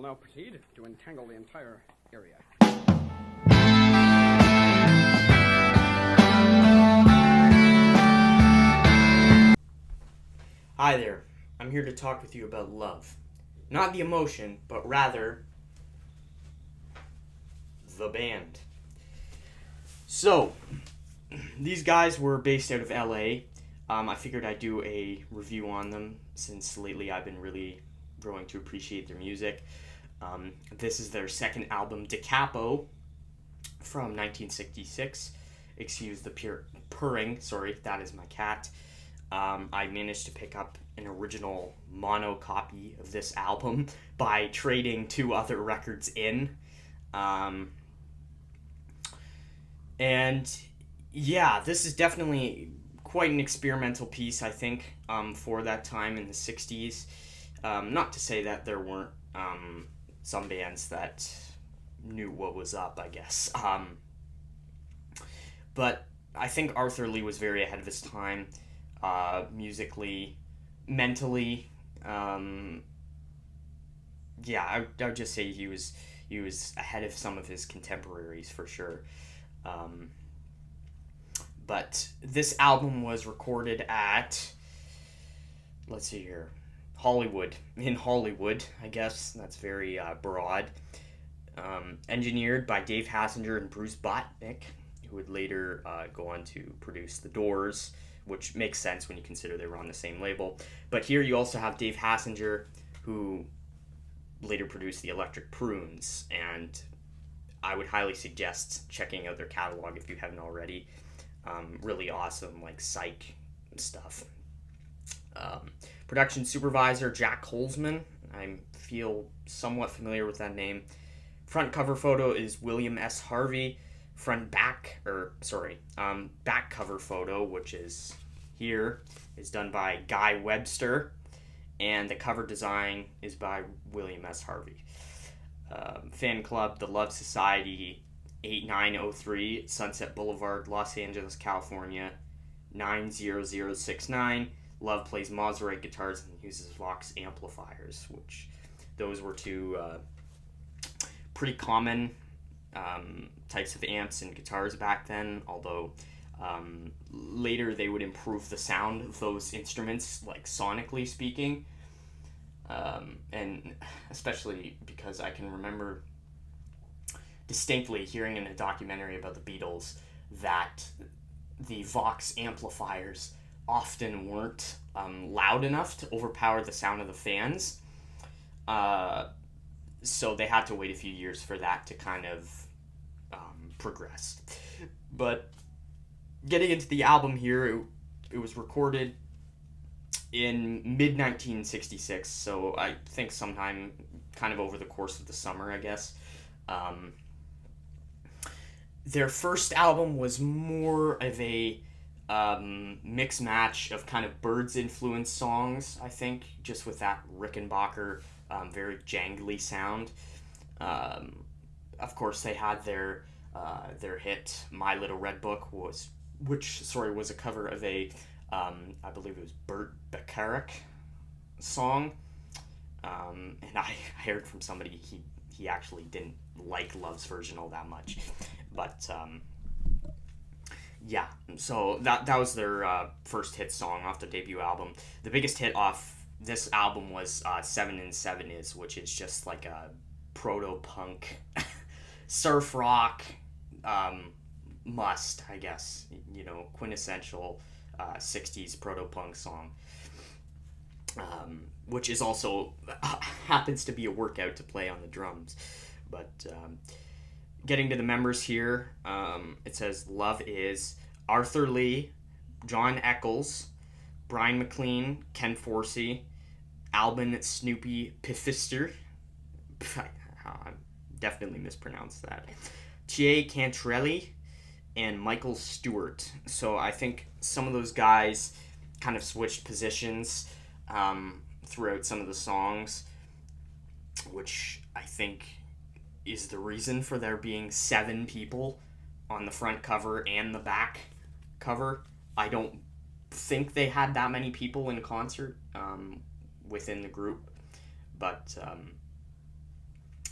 will now proceed to entangle the entire area. Hi there, I'm here to talk with you about love. Not the emotion, but rather the band. So, these guys were based out of LA. I figured I'd do a review on them since lately I've been really growing to appreciate their music. This is their second album, Capo, from 1966. Excuse the purring, sorry, that is my cat. I managed to pick up an original mono copy of this album by trading two other records in. And yeah, this is definitely quite an experimental piece, I think, for that time in the 60s. Not to say that there weren't some bands that knew what was up, I guess. But I think Arthur Lee was very ahead of his time, musically, mentally. Yeah, I would just say he was ahead of some of his contemporaries for sure. But this album was recorded at, let's see here, in Hollywood, I guess. That's very broad. Engineered by Dave Hassinger and Bruce Botnick, who would later go on to produce The Doors, which makes sense when you consider they were on the same label. But here you also have Dave Hassinger, who later produced the Electric Prunes, and I would highly suggest checking out their catalog if you haven't already. Really awesome, like psych stuff. Production supervisor Jack Holzman. I feel somewhat familiar with that name. Front cover photo is William S. Harvey. Back cover photo, which is here, is done by Guy Webster, and the cover design is by William S. Harvey. Fan club, The Love Society, 8903 Sunset Boulevard, Los Angeles, California, 90069. Love plays Maserati guitars and uses Vox amplifiers, which those were two pretty common types of amps and guitars back then, although later they would improve the sound of those instruments, like sonically speaking. And especially because I can remember distinctly hearing in a documentary about the Beatles that the Vox amplifiers often weren't loud enough to overpower the sound of the fans. So they had to wait a few years for that to kind of progress. But getting into the album here, it was recorded in mid-1966, so I think sometime kind of over the course of the summer, I guess. Their first album was more of a mix-match of kind of Byrds-influenced songs, I think, just with that Rickenbacker very jangly sound. Of course, they had their hit "My Little Red Book," was a cover of a I believe it was Burt Bacharach song, and I heard from somebody he actually didn't like Love's version all that much, but yeah. So that was their first hit song off the debut album. The biggest hit off this album was Seven and Seven Is, which is just like a proto-punk surf rock must, I guess, quintessential 60s proto-punk song, which is also happens to be a workout to play on the drums. But getting to the members here, it says Love is Arthur Lee, John Eccles, Brian McLean, Ken Forsey, Albin Snoopy Pfister, I definitely mispronounced that, T.A. Cantrelli, and Michael Stewart. So I think some of those guys kind of switched positions throughout some of the songs, which I think is the reason for there being 7 people on the front cover and the back cover. I don't think they had that many people in concert within the group, but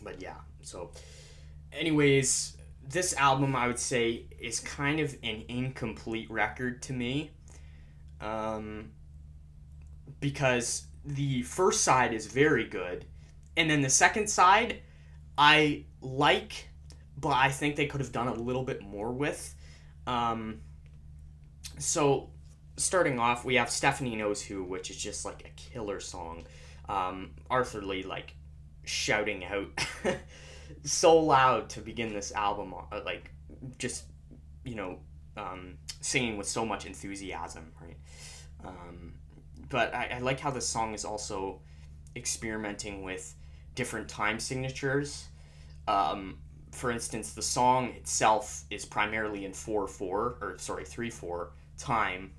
But yeah, so anyways, this album I would say is kind of an incomplete record to me, um, because the first side is very good, and then the second side I like, but I think they could have done a little bit more with. Um, so starting off, we have Stephanie Knows Who, which is just like a killer song. Arthur Lee like shouting out so loud to begin this album, like just you know singing with so much enthusiasm, right? Um, but I like how the song is also experimenting with different time signatures. For instance, the song itself is primarily in 4/4, or sorry, 3/4 time,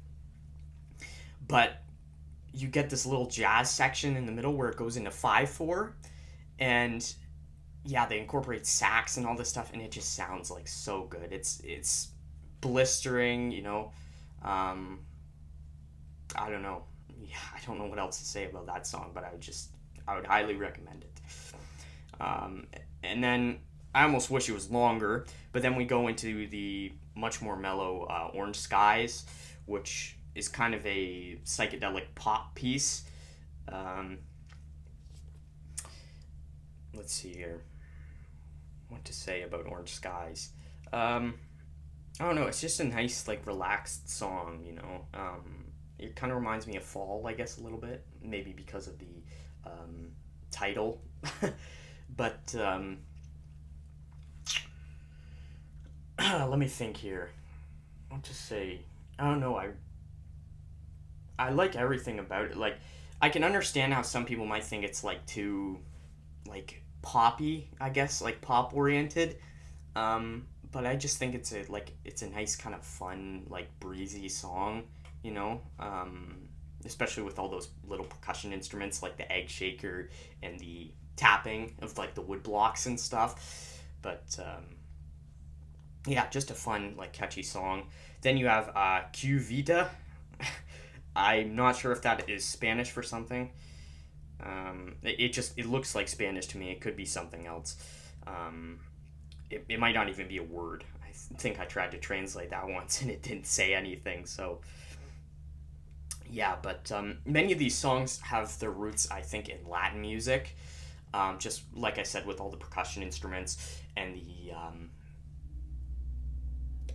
but you get this little jazz section in the middle where it goes into 5/4, and yeah, they incorporate sax and all this stuff, and it just sounds like so good. It's blistering, you know. Um, I don't know. Yeah, I don't know what else to say about that song, but I would highly recommend it. Um, and then I almost wish it was longer, but then we go into the much more mellow Orange Skies, which is kind of a psychedelic pop piece. Um, let's see here. What to say about Orange Skies? Um, I don't know. It's just a nice, like, relaxed song. You know. It kind of reminds me of fall, I guess, a little bit. Maybe because of the title, but let me think here. What to say? I don't know. I like everything about it. Like, I can understand how some people might think it's like too like poppy, I guess, like pop oriented. But I just think it's a nice kind of fun, like breezy song, you know. Especially with all those little percussion instruments like the egg shaker and the tapping of like the wood blocks and stuff. But yeah, just a fun, like catchy song. Then you have Q Vida. I'm not sure if that is Spanish for something. It looks like Spanish to me. It could be something else. It might not even be a word. I think I tried to translate that once and it didn't say anything. So yeah, but many of these songs have their roots, I think, in Latin music. Just like I said, with all the percussion instruments and the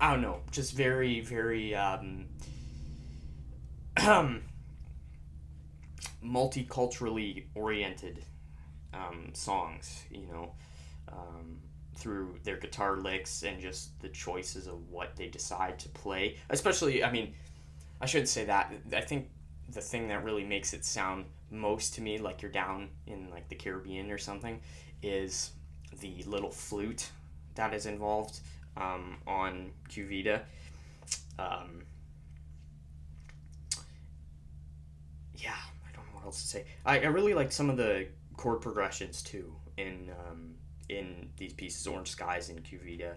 I don't know, just very very multiculturally oriented songs, you know, through their guitar licks and just the choices of what they decide to play. Especially, I mean, I shouldn't say that. I think the thing that really makes it sound most to me like you're down in like the Caribbean or something is the little flute that is involved on Cuvita. Um, yeah, I don't know what else to say. I really like some of the chord progressions too in these pieces, Orange Skies and Cuvita.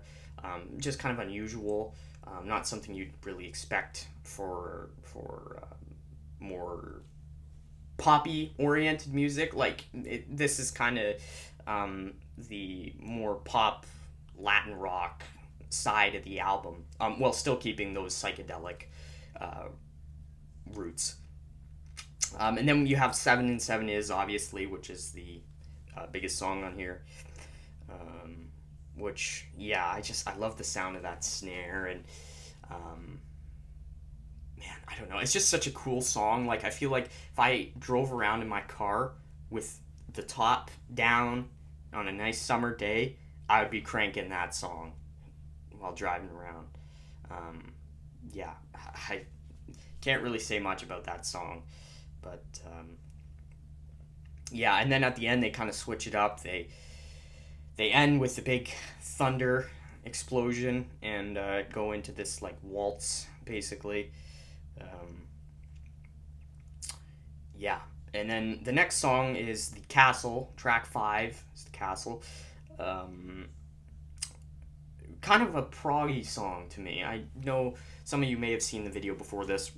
Just kind of unusual, not something you'd really expect for more poppy oriented music. Like this is kind of the more pop Latin rock side of the album, while still keeping those psychedelic uh, roots. And then you have Seven and Seven Is, obviously, which is the biggest song on here. Which, yeah, I love the sound of that snare, and um, man, I don't know, it's just such a cool song. Like, I feel like if I drove around in my car with the top down on a nice summer day, I would be cranking that song while driving around. Um, yeah, I can't really say much about that song, but yeah, and then at the end they kind of switch it up. They end with the big thunder explosion and go into this like waltz basically. Um, yeah, and then the next song is the Castle. Track 5 is the Castle. Um, Kind of a proggy song to me. I know some of you may have seen the video before this,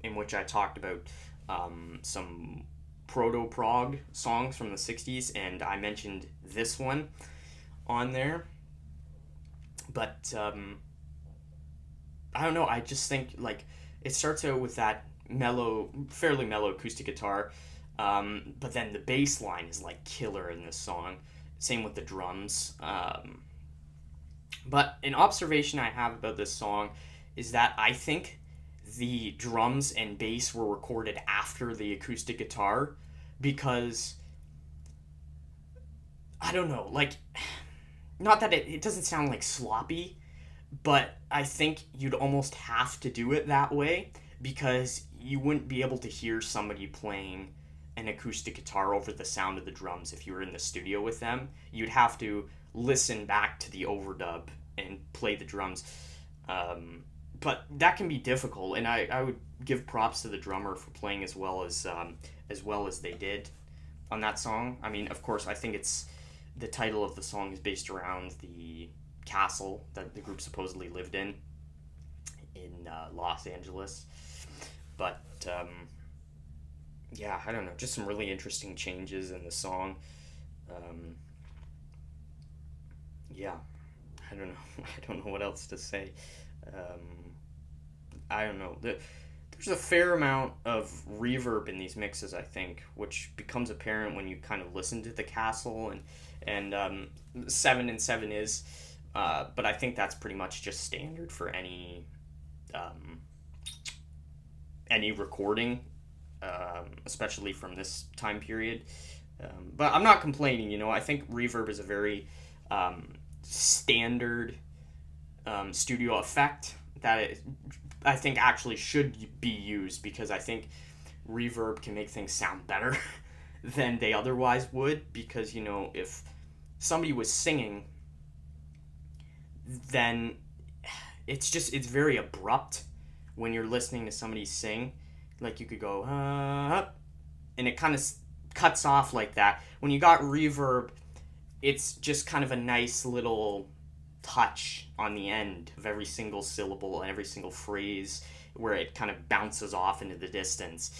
in which I talked about some proto prog songs from the '60s, and I mentioned this one on there. But I don't know. I just think like it starts out with that mellow, fairly mellow acoustic guitar, but then the bass line is like killer in this song. Same with the drums. But an observation I have about this song is that I think the drums and bass were recorded after the acoustic guitar because I don't know, like, not that it doesn't sound like sloppy, but I think you'd almost have to do it that way because you wouldn't be able to hear somebody playing an acoustic guitar over the sound of the drums if you were in the studio with them. You'd have to listen back to the overdub and play the drums. But that can be difficult, and I would give props to the drummer for playing as well as they did on that song. I mean, of course, I think it's the title of the song is based around the castle that the group supposedly lived in Los Angeles. But yeah, I don't know, just some really interesting changes in the song. Yeah, I don't know. I don't know what else to say. I don't know. There's a fair amount of reverb in these mixes, I think, which becomes apparent when you kind of listen to the castle and 7 and 7 is, but I think that's pretty much just standard for any recording, especially from this time period. But I'm not complaining, you know. I think reverb is a very standard studio effect that I think actually should be used because I think reverb can make things sound better than they otherwise would, because, you know, if somebody was singing, then it's very abrupt when you're listening to somebody sing. Like, you could go, and it kind of cuts off like that. When you got reverb, it's just kind of a nice little touch on the end of every single syllable and every single phrase where it kind of bounces off into the distance.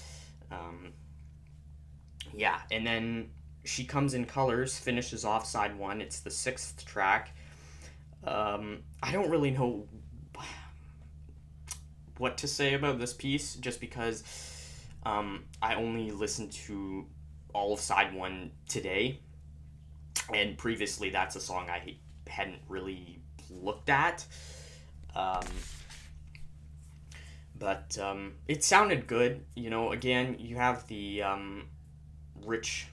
Yeah, and then She Comes in Colors finishes off side 1. It's the 6th track. I don't really know what to say about this piece, just because I only listened to all of side 1 today, and previously that's a song I hadn't really looked at. But it sounded good. You know, again, you have the rich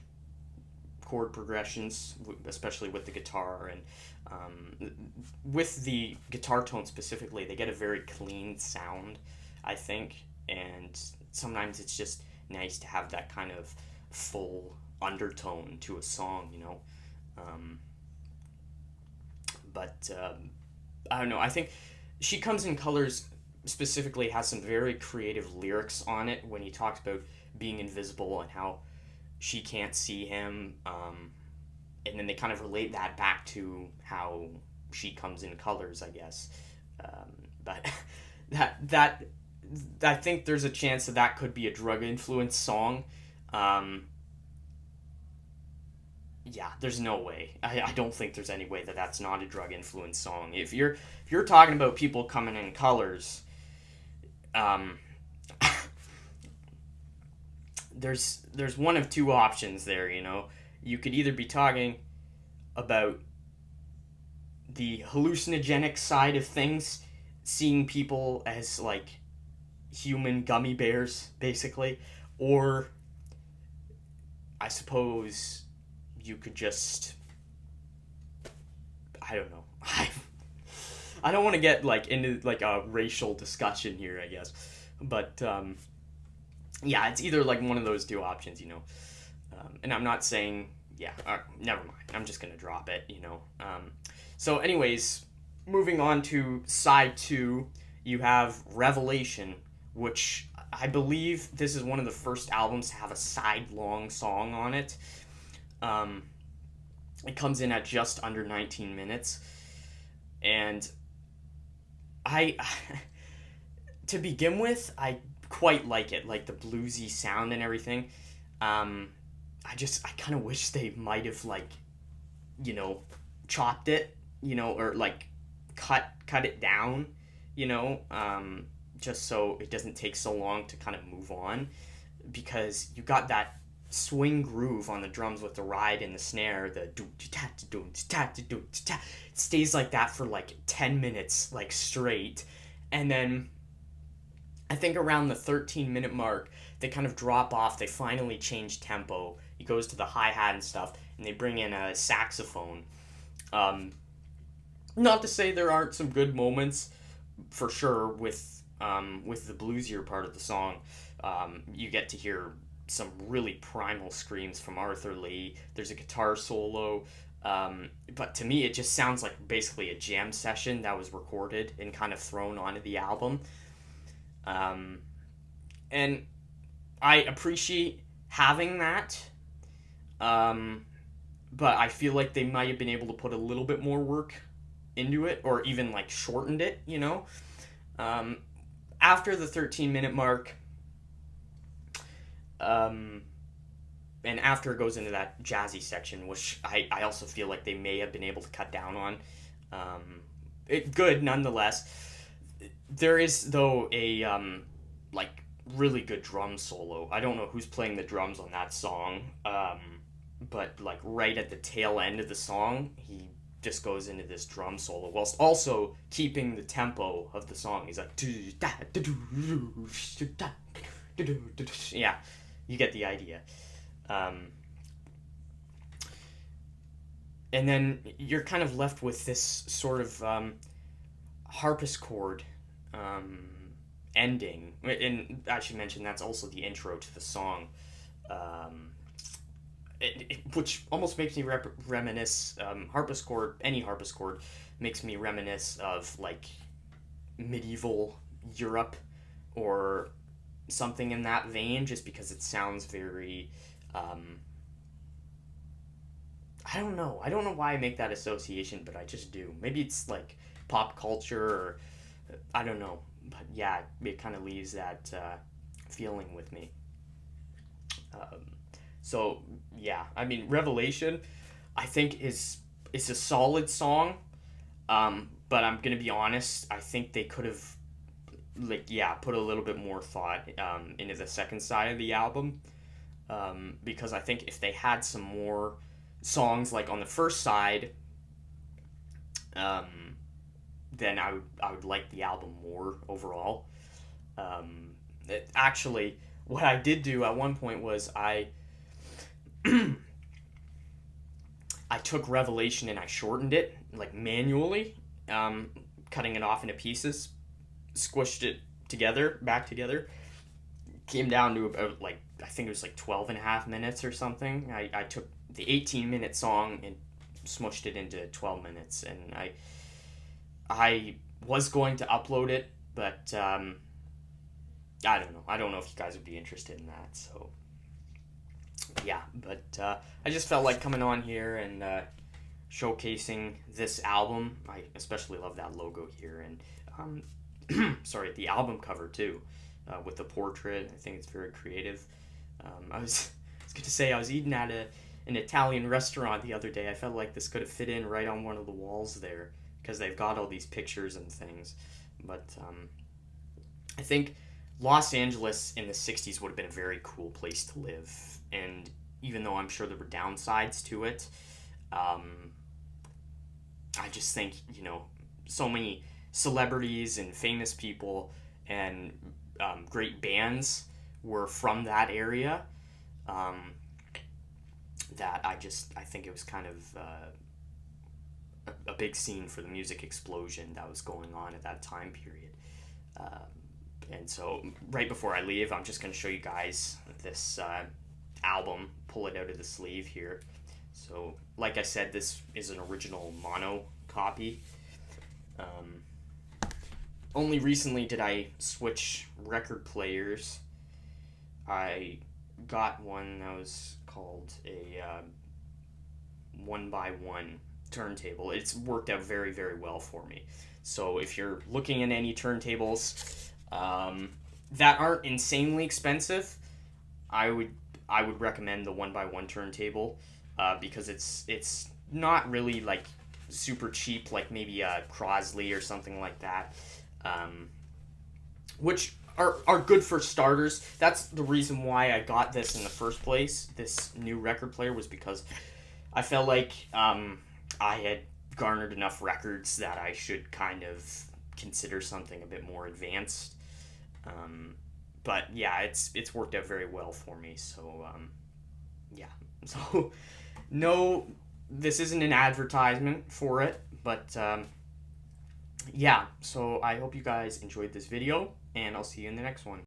chord progressions, especially with the guitar, and with the guitar tone specifically, they get a very clean sound, I think, and sometimes it's just nice to have that kind of full undertone to a song, you know. But I don't know, I think She Comes in Colors specifically has some very creative lyrics on it when he talks about being invisible and how she can't see him, and then they kind of relate that back to how she comes in colors, I guess. But that I think there's a chance that could be a drug influenced song. Yeah, there's no way. I don't think there's any way that that's not a drug influenced song. If you're talking about people coming in colors, there's one of two options there, you know. You could either be talking about the hallucinogenic side of things, seeing people as like human gummy bears, basically, or I suppose you could just, I don't know. I don't want to get like into like a racial discussion here, I guess, but yeah, it's either like one of those two options, you know. And I'm not saying, yeah, never mind. I'm just gonna drop it, you know. So, anyways, moving on to side 2, you have Revelation, which I believe this is one of the first albums to have a side-long song on it. It comes in at just under 19 minutes, and to begin with, I quite like it, like the bluesy sound and everything. I kind of wish they might have like chopped it, or like cut it down, just so it doesn't take so long to kind of move on, because you got that swing groove on the drums with the ride and the snare, the it stays like that for like 10 minutes like straight, and then I think around the 13-minute mark they kind of drop off. They finally change tempo. It goes to the hi-hat and stuff, and they bring in a saxophone. Not to say there aren't some good moments, for sure, with the bluesier part of the song. You get to hear some really primal screams from Arthur Lee. There's a guitar solo, but to me it just sounds like basically a jam session that was recorded and kind of thrown onto the album. And I appreciate having that, but I feel like they might have been able to put a little bit more work into it, or even like shortened it, after the 13-minute mark, and after it goes into that jazzy section, which I also feel like they may have been able to cut down on. Good nonetheless. There is, though, a like really good drum solo. I don't know who's playing the drums on that song, but like right at the tail end of the song, he just goes into this drum solo whilst also keeping the tempo of the song. He's like, yeah, you get the idea. And then you're kind of left with this sort of harpsichord ending. And I should mention that's also the intro to the song, which almost makes me reminisce. Harpsichord, any harpsichord, makes me reminisce of like medieval Europe or something in that vein, just because it sounds very. I don't know why I make that association, but I just do. Maybe it's like pop culture, or I don't know, but yeah, it kind of leaves that feeling with me. So yeah, I mean, Revelation, I think is a solid song, but I'm gonna be honest. I think they could have put a little bit more thought into the second side of the album, because I think if they had some more songs like on the first side, then I would like the album more overall. Actually, what I did do at one point was I took Revelation and I shortened it like manually, cutting it off into pieces, squished it back together, came down to about like, I think it was like 12 and a half minutes or something. I took the 18-minute song and smushed it into 12 minutes, and I was going to upload it, but I don't know if you guys would be interested in that. So yeah, but I just felt like coming on here and showcasing this album. I especially love that logo here, and sorry, the album cover too, with the portrait. I think it's very creative. I was going to say, I was eating at an Italian restaurant the other day. I felt like this could have fit in right on one of the walls there, because they've got all these pictures and things. But I think Los Angeles in the 60s would have been a very cool place to live. And even though I'm sure there were downsides to it, I just think, so many celebrities and famous people and great bands were from that area, that I think it was kind of a big scene for the music explosion that was going on at that time period. And so right before I leave, I'm just going to show you guys this album, pull it out of the sleeve here. So like I said, this is an original mono copy. Only recently did I switch record players. I got one that was called a 1x1 turntable. It's worked out very, very well for me. So if you're looking at any turntables that aren't insanely expensive, I would recommend the 1x1 turntable, because it's not really like super cheap, like maybe a Crosley or something like that, which are good for starters. That's the reason why I got this in the first place. This new record player was because I felt like I had garnered enough records that I should kind of consider something a bit more advanced. But yeah, it's worked out very well for me. So yeah, so no, this isn't an advertisement for it, but yeah. So I hope you guys enjoyed this video, and I'll see you in the next one.